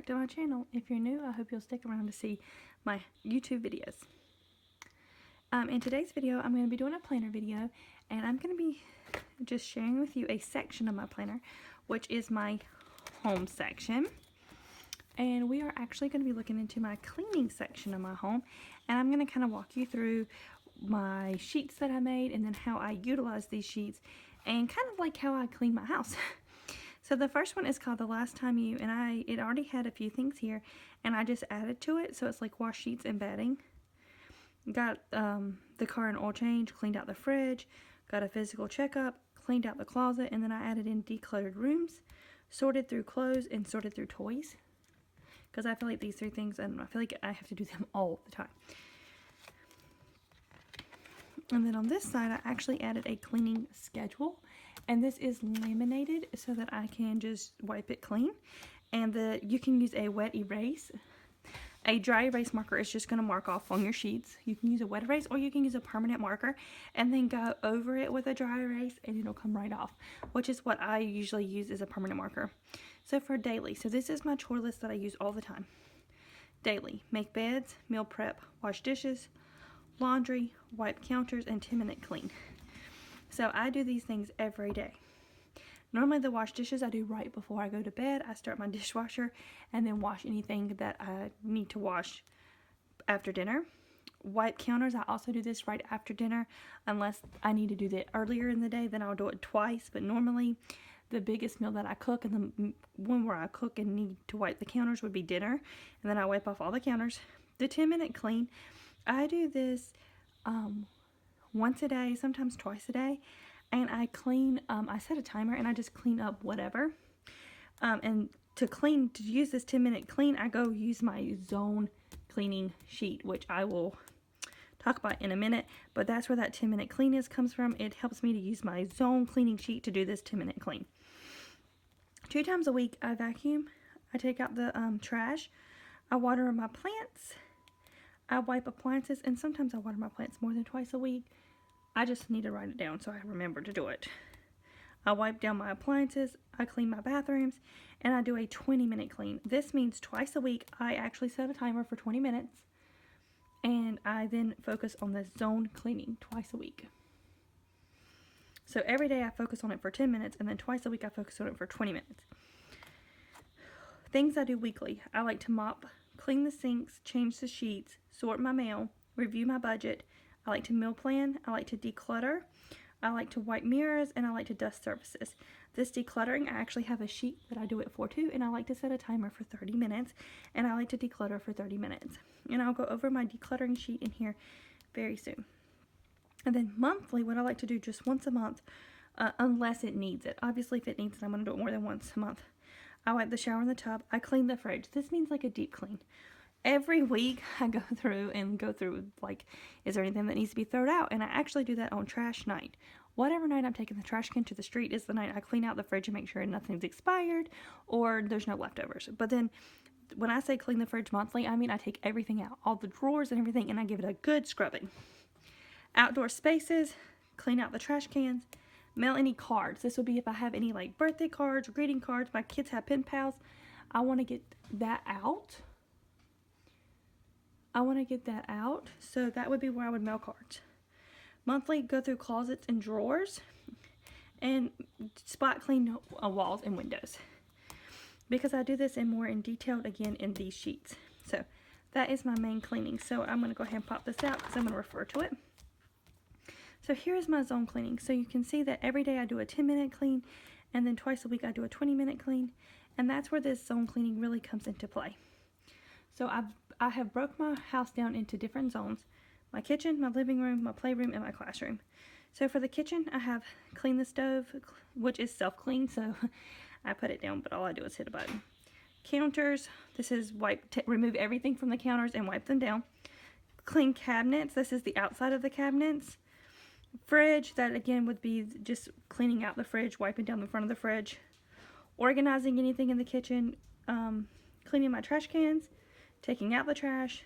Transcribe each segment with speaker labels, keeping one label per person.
Speaker 1: back to my channel. If you're new, I hope you'll stick around to see my YouTube videos. In today's video, I'm going to be doing a planner video, and I'm going to be just sharing with you a section of my planner, which is my home section. And we are actually going to be looking into my cleaning section of my home, and I'm going to kind of walk you through my sheets that I made and then how I utilize these sheets and kind of like how I clean my house. So the first one is called The Last Time You, and it already had a few things here, and I just added to it. So it's like wash sheets and bedding. Got the car and oil change, cleaned out the fridge, got a physical checkup, cleaned out the closet, and then I added in decluttered rooms, sorted through clothes, and sorted through toys. Because I feel like these three things, and I feel like I have to do them all the time. And then on this side, I actually added a cleaning schedule. And this is laminated so that I can just wipe it clean. And you can use a wet erase. A dry erase marker is just going to mark off on your sheets. You can use a wet erase or you can use a permanent marker and then go over it with a dry erase and it'll come right off, which is what I usually use as a permanent marker. So for daily, so this is my chore list that I use all the time. Daily, make beds, meal prep, wash dishes, laundry, wipe counters, and 10-minute clean. So I do these things every day. Normally the wash dishes I do right before I go to bed. I start my dishwasher and then wash anything that I need to wash after dinner. Wipe counters, I also do this right after dinner. Unless I need to do that earlier in the day, then I'll do it twice. But normally the biggest meal that I cook and the one where I cook and need to wipe the counters would be dinner. And then I wipe off all the counters. The 10-minute clean, I do this once a day, sometimes twice a day, and I clean, I set a timer and I just clean up whatever. And to use this 10-minute clean, I go use my zone cleaning sheet, which I will talk about in a minute, but that's where that 10-minute clean comes from. It helps me to use my zone cleaning sheet to do this 10-minute clean. 2 times a week, I vacuum, I take out the trash, I water my plants, I wipe appliances, and sometimes I water my plants more than twice a week. I just need to write it down so I remember to do it. I wipe down my appliances, I clean my bathrooms, and I do a 20-minute clean. This means twice a week I actually set a timer for 20 minutes, and I then focus on the zone cleaning twice a week. So every day I focus on it for 10 minutes, and then twice a week I focus on it for 20 minutes. Things I do weekly. I like to mop, clean the sinks, change the sheets, sort my mail, review my budget. I like to meal plan, I like to declutter, I like to wipe mirrors, and I like to dust surfaces. This decluttering, I actually have a sheet that I do it for too, and I like to set a timer for 30 minutes, and I like to declutter for 30 minutes. And I'll go over my decluttering sheet in here very soon. And then monthly, what I like to do just once a month, unless it needs it. Obviously, if it needs it, I'm going to do it more than once a month. I wipe the shower and the tub. I clean the fridge. This means like a deep clean. Every week I go through like, is there anything that needs to be thrown out? And I actually do that on trash night. Whatever night I'm taking the trash can to the street is the night I clean out the fridge and make sure nothing's expired or there's no leftovers. But then when I say clean the fridge monthly, I mean I take everything out, all the drawers and everything, and I give it a good scrubbing. Outdoor spaces, clean out the trash cans, mail any cards. This would be if I have any like birthday cards, greeting cards. My kids have pen pals. I want to get that out. So that would be where I would mail cards. Monthly, go through closets and drawers and spot clean walls and windows, because I do this more in detail again in these sheets. So that is my main cleaning. So I'm going to go ahead and pop this out because I'm going to refer to it. So here is my zone cleaning. So you can see that every day I do a 10-minute clean, and then twice a week I do a 20-minute clean, and that's where this zone cleaning really comes into play. So I have broke my house down into different zones. My kitchen, my living room, my playroom, and my classroom. So for the kitchen, I have cleaned the stove, which is self-clean, so I put it down, but all I do is hit a button. Counters, this is remove everything from the counters and wipe them down. Clean cabinets, this is the outside of the cabinets. Fridge, that again would be just cleaning out the fridge, wiping down the front of the fridge. Organizing anything in the kitchen, cleaning my trash cans, taking out the trash,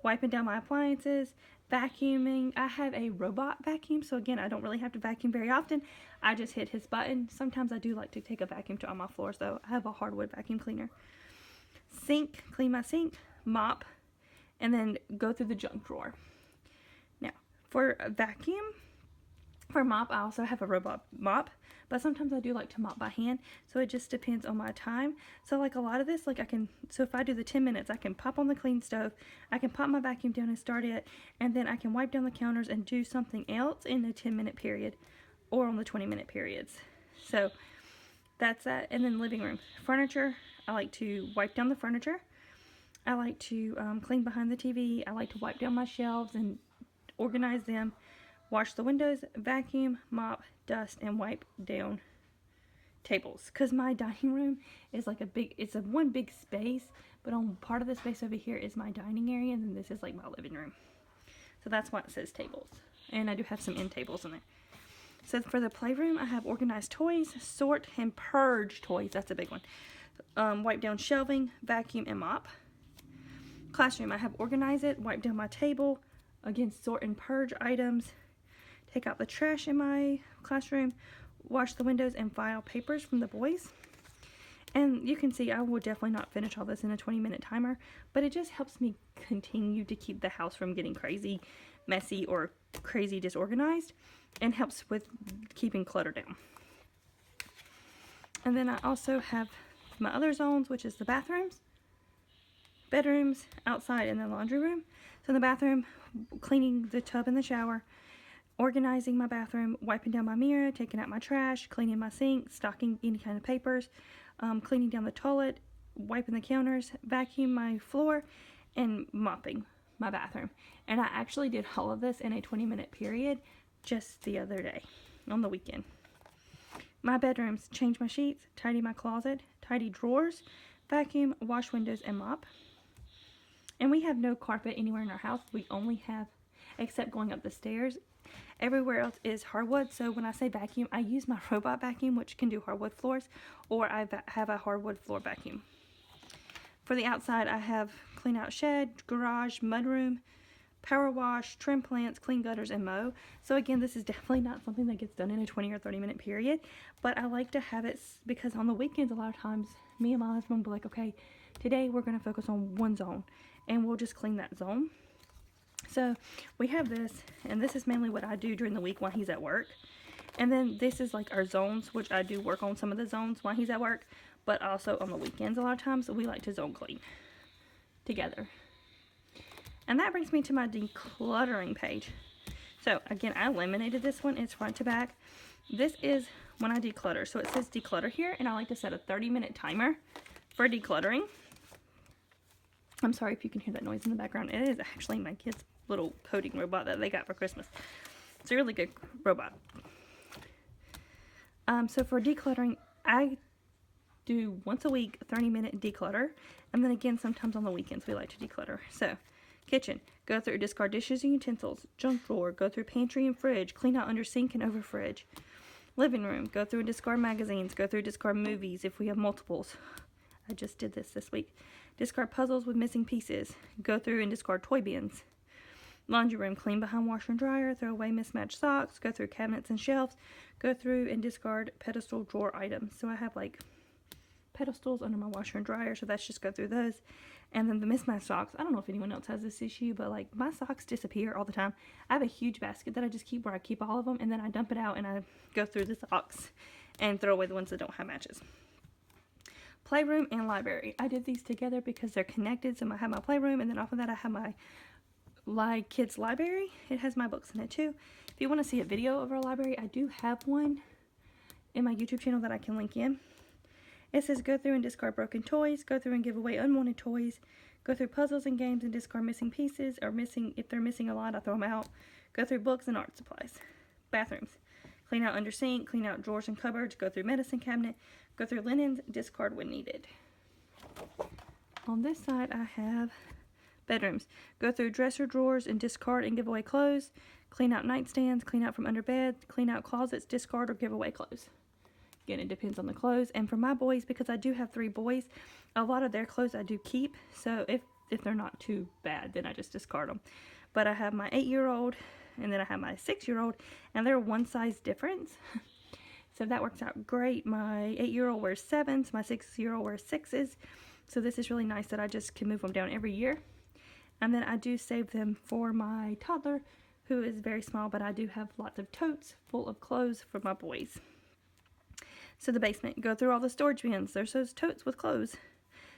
Speaker 1: wiping down my appliances, vacuuming. I have a robot vacuum, so again, I don't really have to vacuum very often. I just hit his button. Sometimes I do like to take a vacuum to all my floors, though. I have a hardwood vacuum cleaner. Sink, clean my sink, mop, and then go through the junk drawer. Now, for a vacuum, for mop, I also have a robot mop, but sometimes I do like to mop by hand, so it just depends on my time. So like a lot of this, like so if I do the 10 minutes, I can pop on the clean stove, I can pop my vacuum down and start it, and then I can wipe down the counters and do something else in the 10-minute period or on the 20-minute periods. So that's that. And then living room. Furniture, I like to wipe down the furniture. I like to clean behind the TV. I like to wipe down my shelves and organize them. Wash the windows, vacuum, mop, dust, and wipe down tables. Because my dining room is like it's a one big space, but on part of the space over here is my dining area, and then this is like my living room. So that's why it says tables. And I do have some end tables in there. So for the playroom, I have organized toys, sort and purge toys. That's a big one. Wipe down shelving, vacuum, and mop. Classroom, I have organize it, wipe down my table, again, sort and purge items. Take out the trash in my classroom, wash the windows, and file papers from the boys. And you can see I will definitely not finish all this in a 20-minute timer, but it just helps me continue to keep the house from getting crazy, messy, or crazy disorganized, and helps with keeping clutter down. And then I also have my other zones, which is the bathrooms, bedrooms, outside, and the laundry room. So in the bathroom, cleaning the tub and the shower, organizing my bathroom, wiping down my mirror, taking out my trash, cleaning my sink, stocking any kind of papers, cleaning down the toilet, wiping the counters, vacuum my floor, and mopping my bathroom. And I actually did all of this in a 20-minute period just the other day on the weekend. My bedrooms, change my sheets, tidy my closet, tidy drawers, vacuum, wash windows, and mop. And we have no carpet anywhere in our house. We only have, except going up the stairs, everywhere else is hardwood. So when I say vacuum, I use my robot vacuum, which can do hardwood floors, or I have a hardwood floor vacuum. For the outside, I have clean out shed, garage, mudroom, power wash, trim plants, clean gutters, and mow. So again, this is definitely not something that gets done in a 20 or 30-minute period, but I like to have it because on the weekends, a lot of times, me and my husband will be like, okay, today we're going to focus on one zone, and we'll just clean that zone. So we have this, and this is mainly what I do during the week while he's at work. And then this is like our zones, which I do work on some of the zones while he's at work, but also on the weekends a lot of times, we like to zone clean together. And that brings me to my decluttering page. So again, I eliminated this one. It's front to back. This is when I declutter. So it says declutter here, and I like to set a 30-minute timer for decluttering. I'm sorry if you can hear that noise in the background. It is actually my kids' little coding robot that they got for Christmas. It's a really good robot. So for decluttering, I do once a week 30-minute declutter, and then again sometimes on the weekends we like to declutter. So kitchen, go through discard dishes and utensils. Junk drawer, go through pantry and fridge, clean out under sink and over fridge. Living room, go through and discard magazines, go through and discard movies if we have multiples. I just did this week. Discard puzzles with missing pieces. Go through and discard toy bins. Laundry room, clean behind washer and dryer, throw away mismatched socks, go through cabinets and shelves, go through and discard pedestal drawer items. So I have like pedestals under my washer and dryer, so that's just go through those. And then the mismatched socks, I don't know if anyone else has this issue, but like my socks disappear all the time. I have a huge basket that I just keep where I keep all of them, and then I dump it out and I go through the socks and throw away the ones that don't have matches. Playroom and library. I did these together because they're connected. So I have my playroom, and then off of that I have my kids library. It has my books in it too. If you want to see a video of our library, I do have one in my YouTube channel that I can link in. It says go through and discard broken toys, go through and give away unwanted toys, go through puzzles and games and discard missing pieces, or if they're missing a lot, I throw them out. Go through books and art supplies. Bathrooms. Clean out under sink, clean out drawers and cupboards, go through medicine cabinet, go through linens, discard when needed. On this side, I have bedrooms. Go through dresser drawers and discard and give away clothes. Clean out nightstands, clean out from under bed, clean out closets, discard or give away clothes. Again, it depends on the clothes. And for my boys, because I do have 3 boys, a lot of their clothes I do keep. So if they're not too bad, then I just discard them. But I have my 8-year-old, and then I have my 6-year-old, and they're one size difference. So that works out great. My 8-year-old wears 7s, my 6-year-old wears 6s. So this is really nice that I just can move them down every year. And then I do save them for my toddler, who is very small, but I do have lots of totes full of clothes for my boys. So the basement, go through all the storage bins. There's those totes with clothes.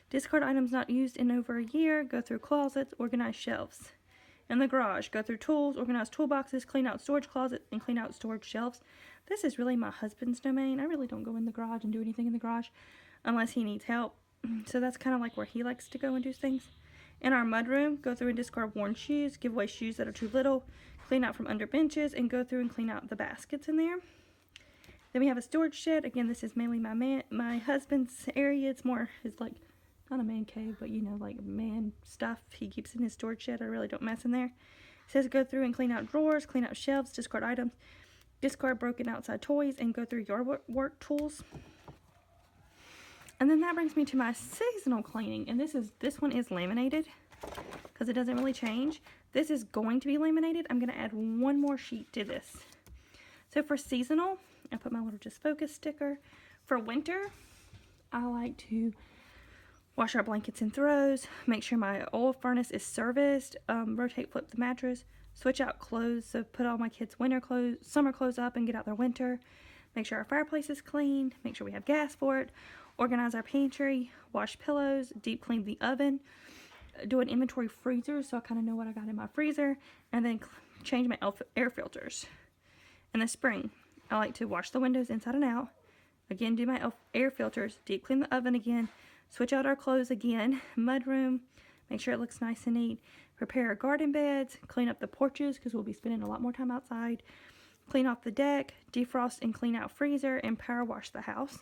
Speaker 1: Discard items not used in over a year. Go through closets, organize shelves. In the garage, go through tools, organize toolboxes, clean out storage closets, and clean out storage shelves. This is really my husband's domain. I really don't go in the garage and do anything in the garage unless he needs help. So that's kind of like where he likes to go and do things. In our mudroom, go through and discard worn shoes, give away shoes that are too little, clean out from under benches, and go through and clean out the baskets in there. Then we have a storage shed. Again, this is mainly my husband's area. It's more his, like, not a man cave, but you know, like man stuff he keeps in his storage shed. I really don't mess in there. It says go through and clean out drawers, clean out shelves, discard items, discard broken outside toys, and go through yard work tools. And then that brings me to my seasonal cleaning, and this one is laminated because it doesn't really change. This is going to be laminated. I'm going to add one more sheet to this. So for seasonal, I put my little just focus sticker. For winter, I like to wash our blankets and throws, make sure my oil furnace is serviced, rotate, flip the mattress, switch out clothes, so put all my kids' summer clothes up and get out their winter, make sure our fireplace is clean, make sure we have gas for it, organize our pantry, wash pillows, deep clean the oven, do an inventory freezer so I kind of know what I got in my freezer, and then change my air filters. In the spring, I like to wash the windows inside and out, again do my air filters, deep clean the oven again, switch out our clothes again, mudroom, make sure it looks nice and neat, prepare our garden beds, clean up the porches because we'll be spending a lot more time outside, clean off the deck, defrost and clean out freezer, and power wash the house.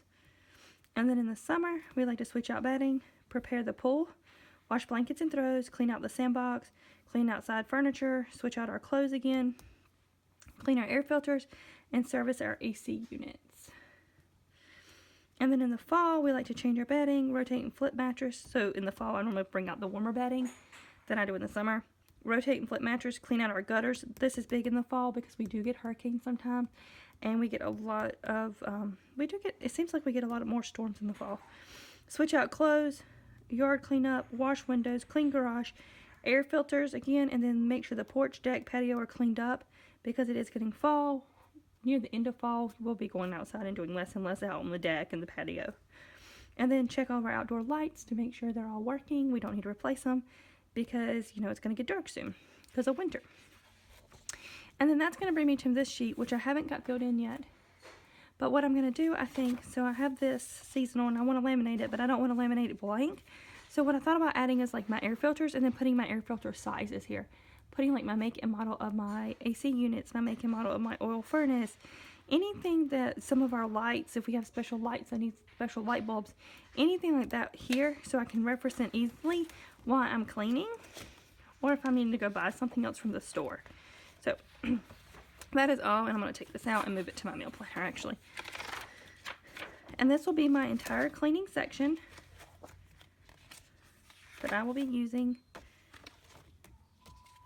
Speaker 1: And then in the summer, we like to switch out bedding, prepare the pool, wash blankets and throws, clean out the sandbox, clean outside furniture, switch out our clothes again, clean our air filters, and service our AC units. And then in the fall, we like to change our bedding, rotate and flip mattress. So in the fall, I normally bring out the warmer bedding than I do in the summer. Rotate and flip mattress, clean out our gutters. This is big in the fall because we do get hurricanes sometimes. And we get a lot of, it seems like we get a lot of more storms in the fall. Switch out clothes, yard cleanup, wash windows, clean garage, air filters again, and then make sure the porch, deck, patio are cleaned up because it is getting fall. Near the end of fall, we'll be going outside and doing less and less out on the deck and the patio. And then check all of our outdoor lights to make sure they're all working. We don't need to replace them because, you know, it's going to get dark soon because of winter. And then that's going to bring me to this sheet, which I haven't got filled in yet. But what I'm going to do, I think, so I have this seasonal and I want to laminate it, but I don't want to laminate it blank. So what I thought about adding is like my air filters and then putting my air filter sizes here. Putting like my make and model of my AC units, my make and model of my oil furnace, anything that some of our lights, if we have special lights, I need special light bulbs, anything like that here so I can reference it easily while I'm cleaning or if I'm needing to go buy something else from the store. So that is all, and I'm going to take this out and move it to my meal planner actually. And this will be my entire cleaning section that I will be using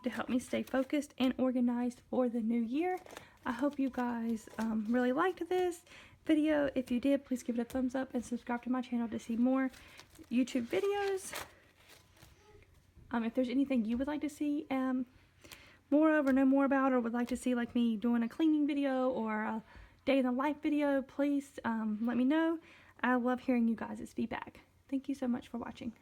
Speaker 1: to help me stay focused and organized for the new year. I hope you guys really liked this video. If you did, please give it a thumbs up and subscribe to my channel to see more YouTube videos. If there's anything you would like to see more of or know more about, or would like to see like me doing a cleaning video or a day in the life video, please let me know. I love hearing you guys' feedback. Thank you so much for watching.